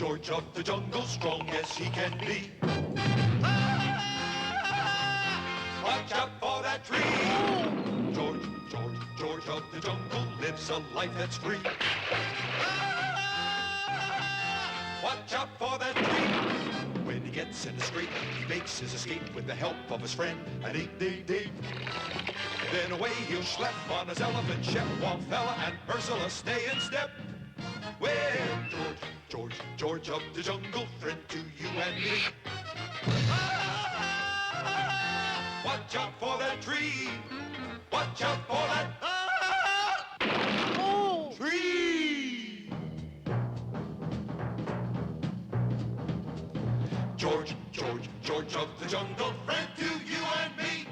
George of the jungle, strong as he can be. Watch out for that tree. George of the jungle lives a life that's free. Watch out for that tree. When he gets in a scrape, he makes his escape with the help of his friend, an 8-day-day. Then away he'll schlep on his elephant ship, while Fella and Ursula stay in step. Well, George of the jungle, friend to you and me. Watch out for that tree. Watch out for that tree. George of the jungle, friend to you and me.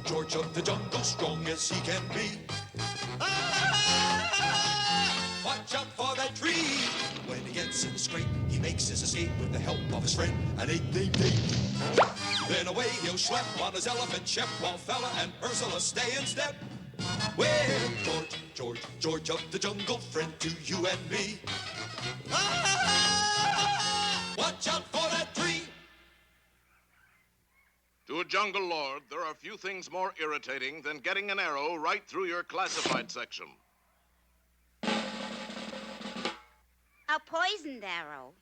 George of the jungle, strong as he can be. Watch out for that tree. When he gets in a scrape, he makes his escape with the help of his friend, an 8-day-day. Then away he'll schlep on his elephant ship, while Fella and Ursula stay in step. Well, George of the jungle, friend to you and me. Watch out for that tree. To a jungle lord, there are few things more irritating than getting an arrow right through your classified section. A poisoned arrow.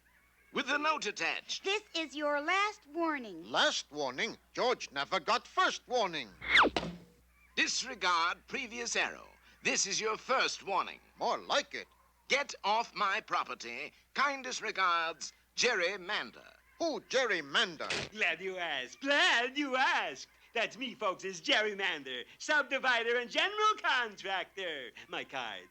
With a note attached. This is your last warning. Last warning? George never got first warning. Disregard previous arrow. This is your first warning. More like it. Get off my property. Kindest regards, Jerry Mander. Who gerrymander? Glad you asked. Glad you asked. That's me, folks, is gerrymander, subdivider and general contractor. My card.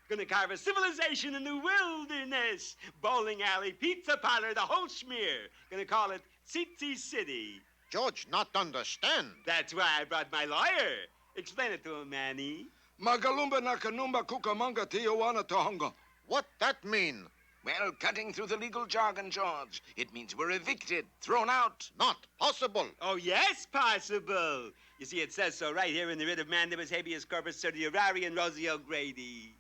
Gonna carve a civilization in the wilderness. Bowling alley, pizza parlor, the whole schmear. Gonna call it Tsitsi City. George not understand. That's why I brought my lawyer. Explain it to him, Manny. Magalumba nakanumba kukamanga tijuana tohonga. What that mean? Well, cutting through the legal jargon, George. It means we're evicted, thrown out. Not possible. Oh, yes, possible. You see, it says so right here in the writ of mandamus habeas corpus certiorari and Rosie O'Grady.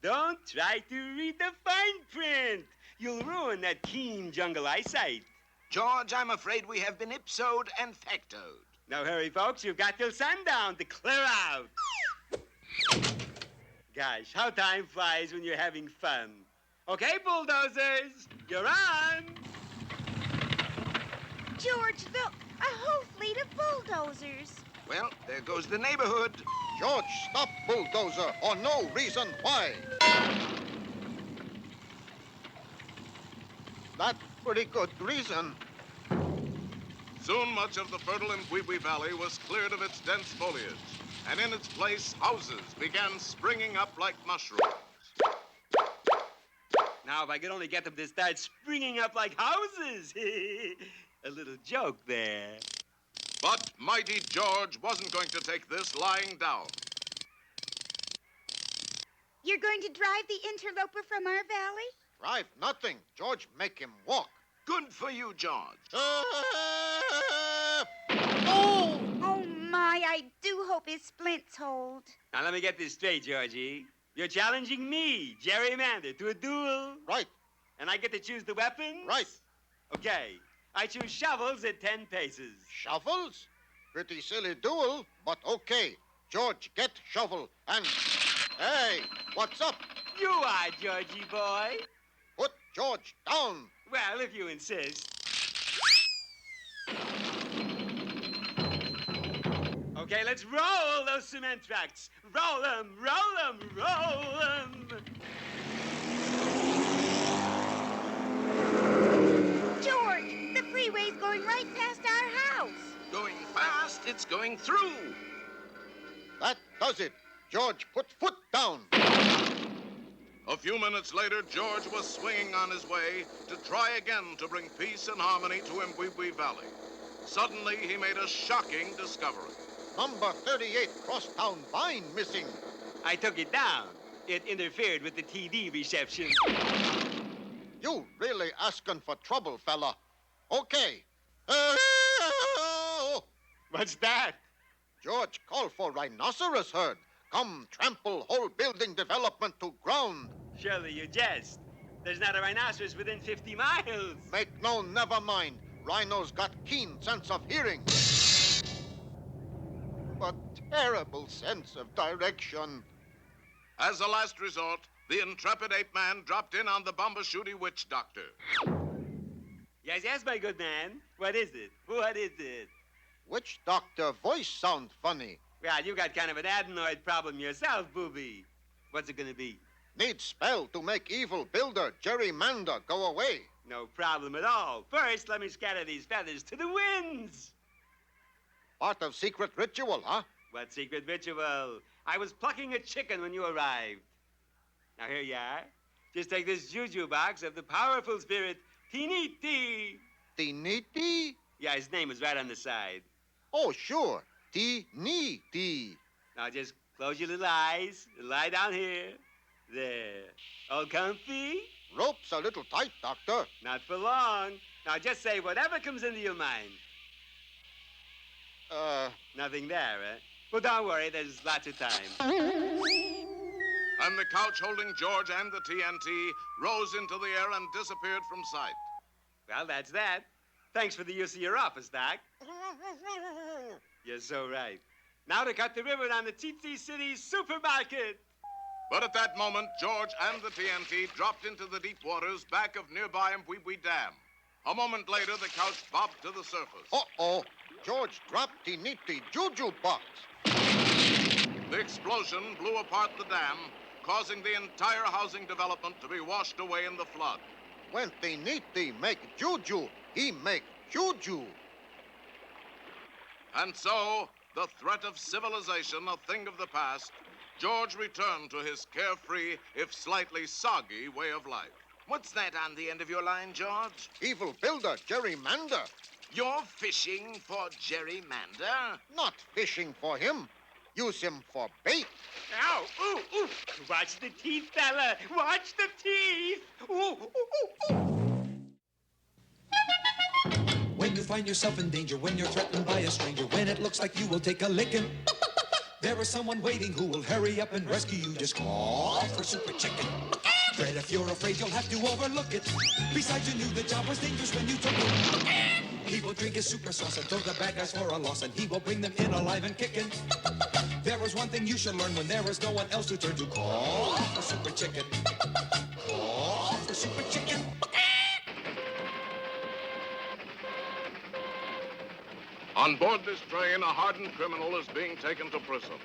Don't try to read the fine print. You'll ruin that keen jungle eyesight. George, I'm afraid we have been ipsoed and factoed. Now hurry, folks. You've got till sundown to clear out. Gosh, how time flies when you're having fun. Okay, bulldozers, you're on. George, look, a whole fleet of bulldozers. Well, there goes the neighborhood. George, stop bulldozer, or no reason why. That's pretty good reason. Soon much of the fertile Mbwibwi Valley was cleared of its dense foliage, and in its place, houses began springing up like mushrooms. Now, if I could only get them to start springing up like houses. A little joke there. But mighty George wasn't going to take this lying down. You're going to drive the interloper from our valley? Drive nothing. George make him walk. Good for you, George. Oh, my, I do hope his splints hold. Now, let me get this straight, Georgie. You're challenging me, gerrymander, to a duel. Right. And I get to choose the weapons? Right. Okay. I choose shovels at 10 paces. Shovels? Pretty silly duel, but okay. George, get shovel and... Hey, what's up? You are, Georgie boy. Put George down. Well, if you insist. Okay, let's roll those cement tracks. Roll them, roll them, roll them. George, the freeway's going right past our house. Going fast, it's going through. That does it. George, put foot down. A few minutes later, George was swinging on his way to try again to bring peace and harmony to Mbwibwi Valley. Suddenly, he made a shocking discovery. Number 38 Crosstown Vine missing. I took it down. It interfered with the TV reception. You really asking for trouble, fella. Okay. What's that? George, call for rhinoceros herd. Come trample whole building development to ground. Surely you jest. There's not a rhinoceros within 50 miles. Make no never mind. Rhinos got keen sense of hearing. But terrible sense of direction. As a last resort, the intrepid ape man dropped in on the Bumbashooty witch doctor. Yes, yes, my good man. What is it? What is it? Witch doctor voice sound funny. Well, you got kind of an adenoid problem yourself, booby. What's it gonna be? Need spell to make evil builder gerrymander go away. No problem at all. First, let me scatter these feathers to the winds. Part of secret ritual, huh? What secret ritual? I was plucking a chicken when you arrived. Now, here you are. Just take this juju box of the powerful spirit, Tiniti. Tiniti? Yeah, his name is right on the side. Oh, sure. Tiniti. Now, just close your little eyes. Lie down here. There. All comfy? Rope's a little tight, Doctor. Not for long. Now, just say whatever comes into your mind. Nothing there, eh? Well, don't worry. There's lots of time. And the couch holding George and the TNT rose into the air and disappeared from sight. Well, that's that. Thanks for the use of your office, Doc. You're so right. Now to cut the ribbon on the Tsitsi City supermarket. But at that moment, George and the TNT dropped into the deep waters back of nearby Mbwibwi Dam. A moment later, the couch bobbed to the surface. Uh-oh. George dropped Tiniti juju box. The explosion blew apart the dam, causing the entire housing development to be washed away in the flood. When Tiniti make juju, he make juju. And so, the threat of civilization a thing of the past, George returned to his carefree, if slightly soggy, way of life. What's that on the end of your line, George? Evil builder gerrymander. You're fishing for gerrymander? Not fishing for him. Use him for bait. Ow! Ooh! Ooh! Watch the teeth, fella! Watch the teeth! Ooh! Ooh! Ooh! Ooh! When you find yourself in danger, when you're threatened by a stranger, when it looks like you will take a licking, there is someone waiting who will hurry up and rescue you. Just call for Super Chicken. Fred, if you're afraid, you'll have to overlook it. Besides, you knew the job was dangerous when you took it. He will drink his super sauce and throw the bad guys for a loss, and he will bring them in alive and kicking. There is one thing you should learn when there is no one else to turn to. Call for Super Chicken. Call for Super Chicken. On board this train, a hardened criminal is being taken to prison.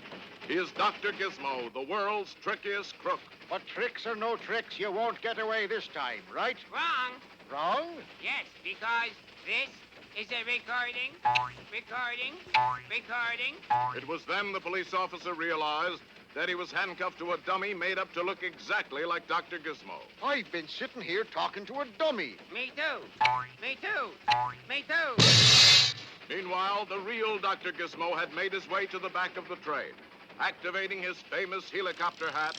He is Dr. Gizmo, the world's trickiest crook. But tricks or no tricks, you won't get away this time, right? Wrong. Wrong? Yes, because this is a recording. It was then the police officer realized that he was handcuffed to a dummy made up to look exactly like Dr. Gizmo. I've been sitting here talking to a dummy. Me too. Meanwhile, the real Dr. Gizmo had made his way to the back of the train. Activating his famous helicopter hat,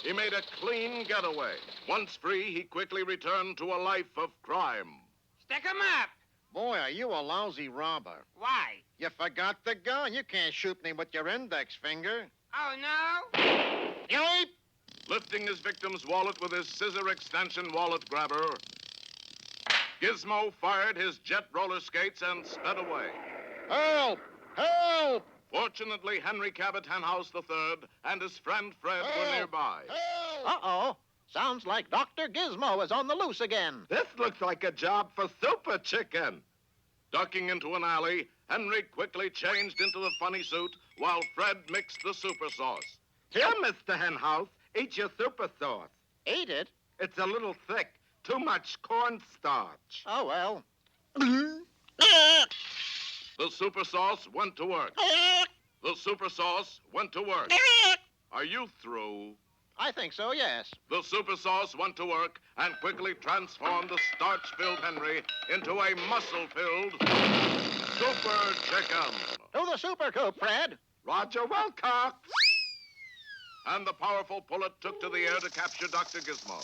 he made a clean getaway. Once free, he quickly returned to a life of crime. Stick 'em up. Boy, are you a lousy robber. Why? You forgot the gun. You can't shoot me with your index finger. Oh, no? Yoip! Lifting his victim's wallet with his scissor extension wallet grabber, Gizmo fired his jet roller skates and sped away. Help! Help! Fortunately, Henry Cabot Henhouse III and his friend Fred were Help! nearby. Help! Uh-oh. Sounds like Dr. Gizmo is on the loose again. This looks like a job for Super Chicken. Ducking into an alley, Henry quickly changed into the funny suit while Fred mixed the super sauce. Here, Mr. Henhouse, eat your super sauce. Ate it? It's a little thick. Too much cornstarch. Oh, well. The super sauce went to work. The super sauce went to work. Are you through? I think so, yes. The super sauce went to work and quickly transformed the starch-filled Henry into a muscle-filled Super Chicken. To the super coop, Fred. Roger Wilcox. And the powerful pullet took to the air to capture Dr. Gizmo.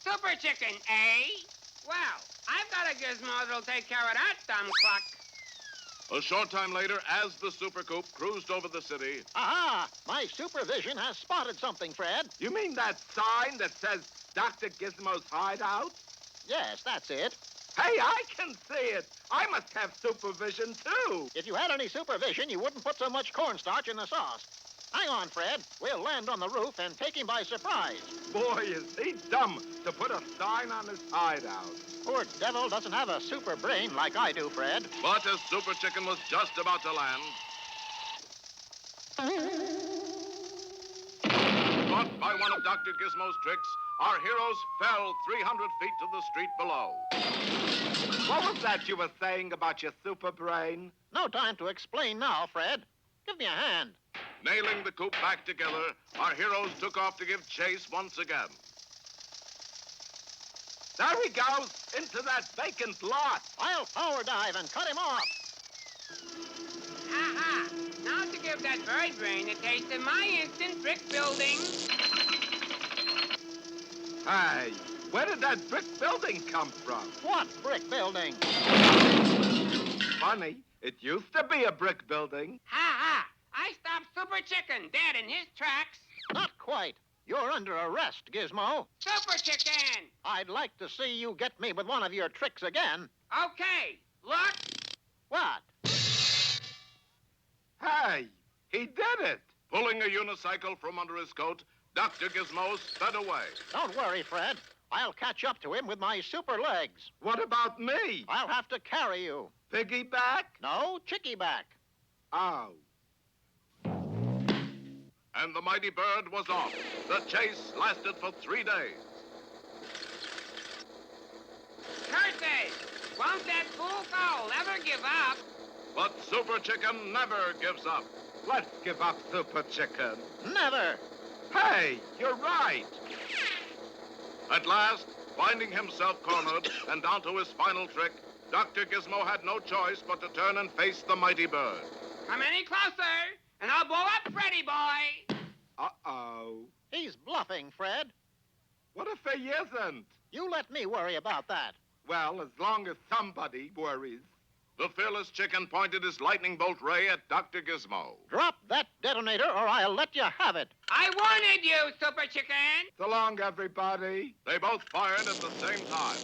Super chicken, eh? Well, I've got a a gizmo that'll take care of that dumb clock. A short time later, as the Super Coupe cruised over the city, Aha! My supervision has spotted something, Fred. You mean that sign that says Dr. Gizmo's hideout? Yes, that's it. Hey, I can see it. I must have supervision, too. If you had any supervision, you wouldn't put so much cornstarch in the sauce. Hang on, Fred. We'll land on the roof and take him by surprise. Boy, is he dumb to put a sign on his hideout. Poor devil doesn't have a super brain like I do, Fred. but as Super Chicken was just about to land, caught by one of Dr. Gizmo's tricks, our heroes fell 300 feet to the street below. What was that you were saying about your super brain? No time to explain now, Fred. Give me a hand. Nailing the coupe back together, our heroes took off to give chase once again. There he goes, into that vacant lot. I'll power dive and cut him off. Aha! Now to give that bird brain a taste of my instant brick building. Hey, where did that brick building come from? What brick building? Funny, it used to be a brick building. Ha! I stopped Super Chicken dead in his tracks. Not quite. You're under arrest, Gizmo. Super Chicken! I'd like to see you get me with one of your tricks again. Okay, look. What? Hey, he did it. Pulling a unicycle from under his coat, Dr. Gizmo sped away. Don't worry, Fred. I'll catch up to him with my super legs. What about me? I'll have to carry you. Piggyback? No, chickie-back. Oh. And the mighty bird was off. The chase lasted for 3 days. Curses! Won't that fool fowl ever give up? But Super Chicken never gives up. Let's give up, Super Chicken. Never. Hey, you're right. At last, finding himself cornered and down to his final trick, Dr. Gizmo had no choice but to turn and face the mighty bird. Come any closer, and I'll blow up Freddy Boy. Uh-oh. He's bluffing, Fred. What if he isn't? You let me worry about that. Well, as long as somebody worries. The fearless chicken pointed his lightning bolt ray at Dr. Gizmo. Drop that detonator or I'll let you have it. I wanted you, Super Chicken. So long, everybody. They both fired at the same time.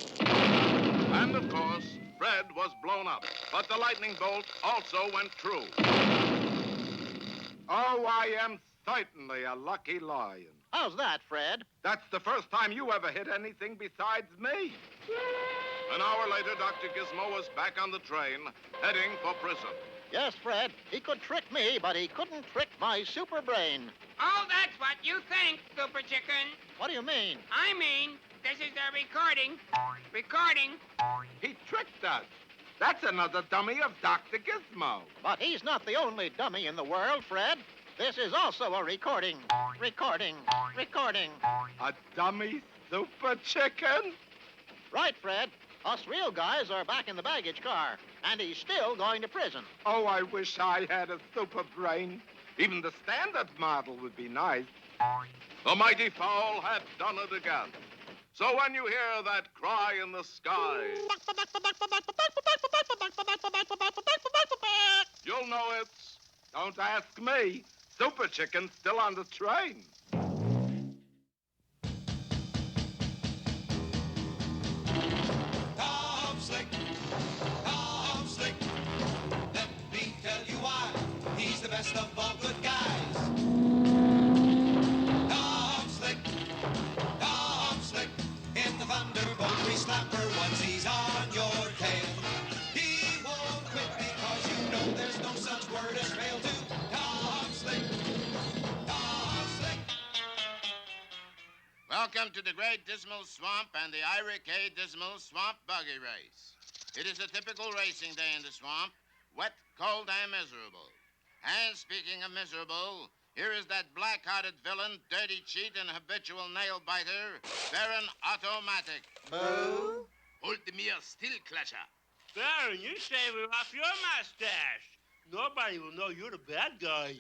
And of course, Fred was blown up. But the lightning bolt also went true. Oh, I am certainly a lucky lion. How's that, Fred? That's the first time you ever hit anything besides me. An hour later, Dr. Gizmo was back on the train, heading for prison. Yes, Fred. He could trick me, but he couldn't trick my super brain. Oh, that's what you think, Super Chicken. What do you mean? I mean, this is the recording. Recording. He tricked us. That's another dummy of Dr. Gizmo. But he's not the only dummy in the world, Fred. This is also a recording. Recording. A dummy Super Chicken? Right, Fred. Us real guys are back in the baggage car, and he's still going to prison. Oh, I wish I had a super brain. Even the standard model would be nice. The mighty fowl had done it again. So when you hear that cry in the sky, you'll know it's... Don't ask me. Super Chicken's still on the train. Tom Slick, let me tell you why he's the best of all good guys. Tom Slick, in the Thunderbolt we slapper once he's on your tail. He won't quit because you know there's no such word as fail to Tom Slick. Welcome to the Great Dismal Swamp and the Ira K. Dismal Swamp Buggy Race. It is a typical racing day in the swamp, wet, cold, and miserable. And speaking of miserable, here is that black-hearted villain, dirty cheat, and habitual nail-biter, Baron Automatic. Boo. Hold the mirror still, Clasher. Baron, you shaver off your mustache. Nobody will know you're the bad guy.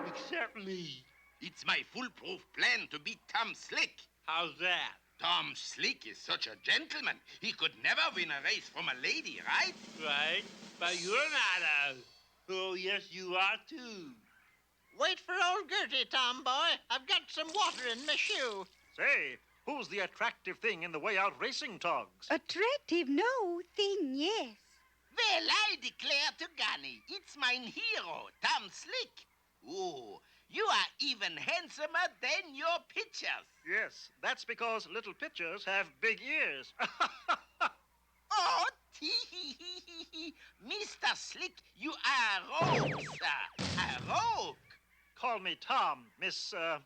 Except me. It's my foolproof plan to beat Tom Slick. How's that? Tom Slick is such a gentleman. He could never win a race from a lady, right? Right, but you're not a... Oh, yes, you are, too. Wait for old Gertie, Tomboy. I've got some water in my shoe. Say, who's the attractive thing in the way out racing togs? Attractive, no. Thing, yes. Well, I declare to Gunny, it's mine hero, Tom Slick. Oh, you are even handsomer than your pictures. Yes, that's because little pitchers have big ears. Oh, tee-hee-hee-hee-hee. Mr. Slick, you are a rogue, sir. A rogue. Call me Tom, Miss, Boondacker.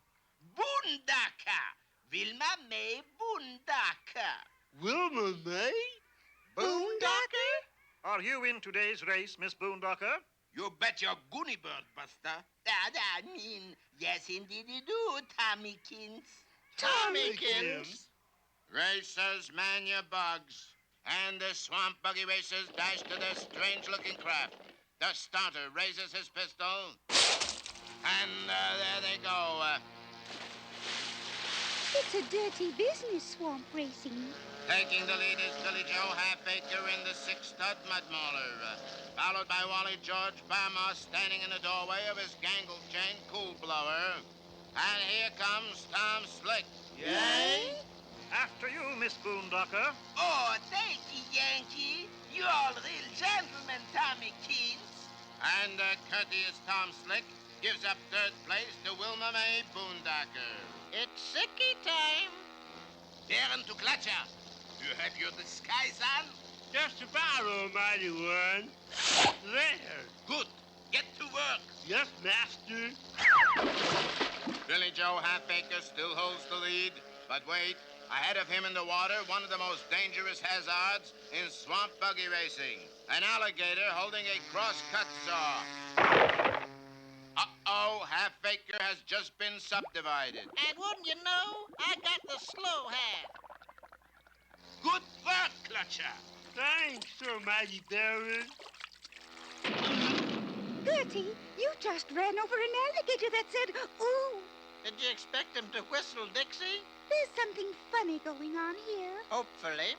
Wilma May Boondacker. Wilma May? Boondocker? Are you in today's race, Miss Boondocker? You bet your goony bird, Buster. I mean, yes, indeed you do, Tommykins. Tommykins? Racers, man your bugs. And the swamp buggy racers dash to their strange-looking craft. The starter raises his pistol. And there they go. It's a dirty business, swamp racing. Taking the lead is Billy Joe Halfacre in the six-stud mud mauler, followed by Wally George Barmore standing in the doorway of his gangle chain cool blower. And here comes Tom Slick. Yay? After you, Miss Boondocker. Oh, thank you, Yankee. You all real gentlemen, Tommykins. And courteous Tom Slick gives up third place to Wilma May Boondocker. It's sicky time. Baron to Clutcher. You have your disguise on? Just about, almighty one. There. Good. Get to work. Yes, master. Billy Joe Halfacre still holds the lead, but wait. Ahead of him in the water, one of the most dangerous hazards in swamp buggy racing. An alligator holding a cross-cut saw. Uh-oh, Halfacre has just been subdivided. And wouldn't you know, I got the slow hat. Good work, Clutcher. Thanks, almighty Baron. Gertie, you just ran over an alligator that said, ooh. Did you expect him to whistle, Dixie? There's something funny going on here. Hopefully.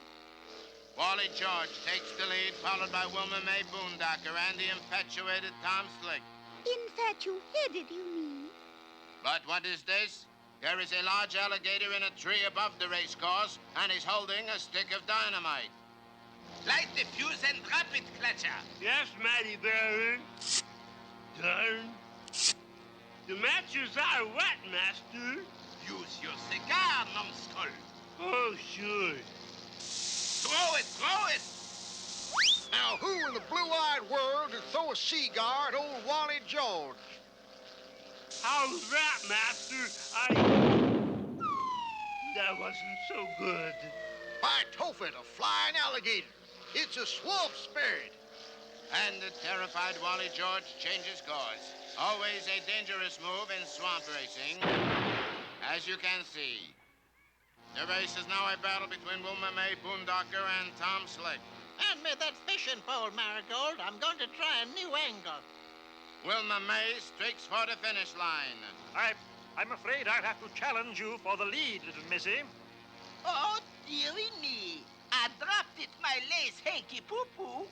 Wally George takes the lead, followed by Wilma May Boondocker and the infatuated Tom Slick. Infatuated, you mean? But what is this? There is a large alligator in a tree above the race course, and he's holding a stick of dynamite. Light the fuse and drop it, Clutcher. Yes, mighty Baron. Darn. The matches are wet, master. Use your cigar, numbskull. Oh, sure. Throw it, throw it. Now, who in the blue-eyed world would throw a cigar at old Wally George? How's that, master? That wasn't so good. By Tophet, a flying alligator. It's a swamp spirit. And the terrified Wally George changes course. Always a dangerous move in swamp racing, as you can see. The race is now a battle between Wilma May Boondocker and Tom Slick. Hand me that fishing pole, Marigold. I'm going to try a new angle. Wilma May streaks for the finish line. I'm afraid I'll have to challenge you for the lead, little missy. Oh, dearie me. I dropped it, my lace hanky-poo-poo.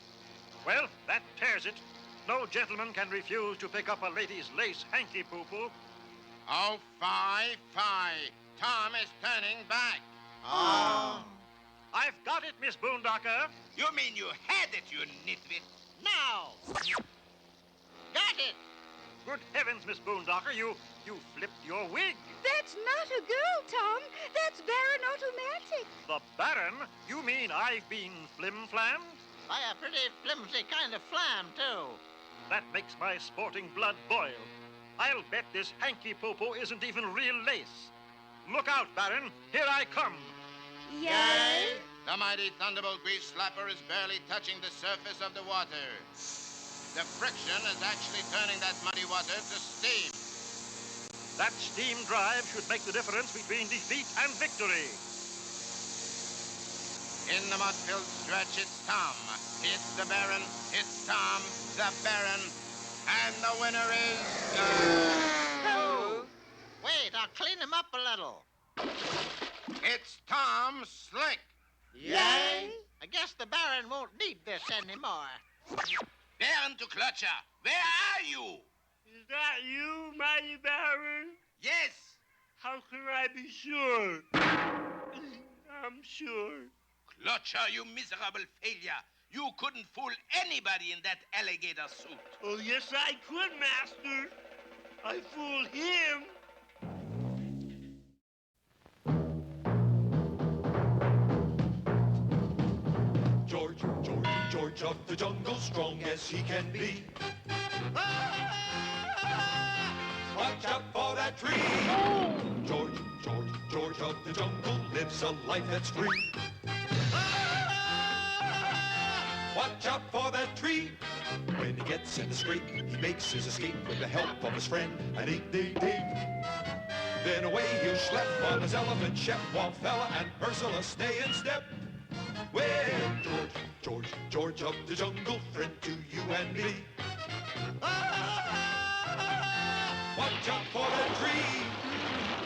Well, that tears it. No gentleman can refuse to pick up a lady's lace hanky-poo-poo. Oh, fie. Tom is turning back. Oh. I've got it, Miss Boondocker. You mean you had it, you nitwit? Now. Got it. Good heavens, Miss Boondocker, you flipped your wig. That's not a girl, Tom. That's Baron Automatic. The Baron? You mean I've been flim-flammed? By a pretty flimsy kind of flam, too. That makes my sporting blood boil. I'll bet this hanky-poo-poo isn't even real lace. Look out, Baron. Here I come. Yay! The mighty Thunderbolt Grease Slapper is barely touching the surface of the water. The friction is actually turning that muddy water to steam. That steam drive should make the difference between defeat and victory. In the mud-filled stretch, it's Tom. It's the Baron. It's Tom, the Baron. And the winner is... Wait, I'll clean him up a little. It's Tom Slick. Yay! I guess the Baron won't need this anymore. Baron to Clutcher, where are you? Is that you, mighty Baron? Yes. How can I be sure? I'm sure. Clutcher, you miserable failure. You couldn't fool anybody in that alligator suit. Oh, yes, I could, Master. I fooled him. George, George, George of the jungle, strong as he can be. Watch out for that tree. George, George, George of the jungle lives a life that's free. Watch out for that tree. When he gets in the scrape, he makes his escape with the help of his friend, an 8-day-day. Then away he'll schlep on his elephant, Shep, Wallfella, and Ursula stay in step. Well, George, George, George of the jungle, friend to you and me. Watch out for that tree.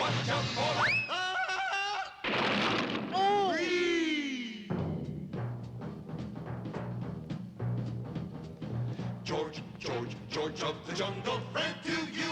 Watch out for that tree. George, George, George of the jungle, friend to you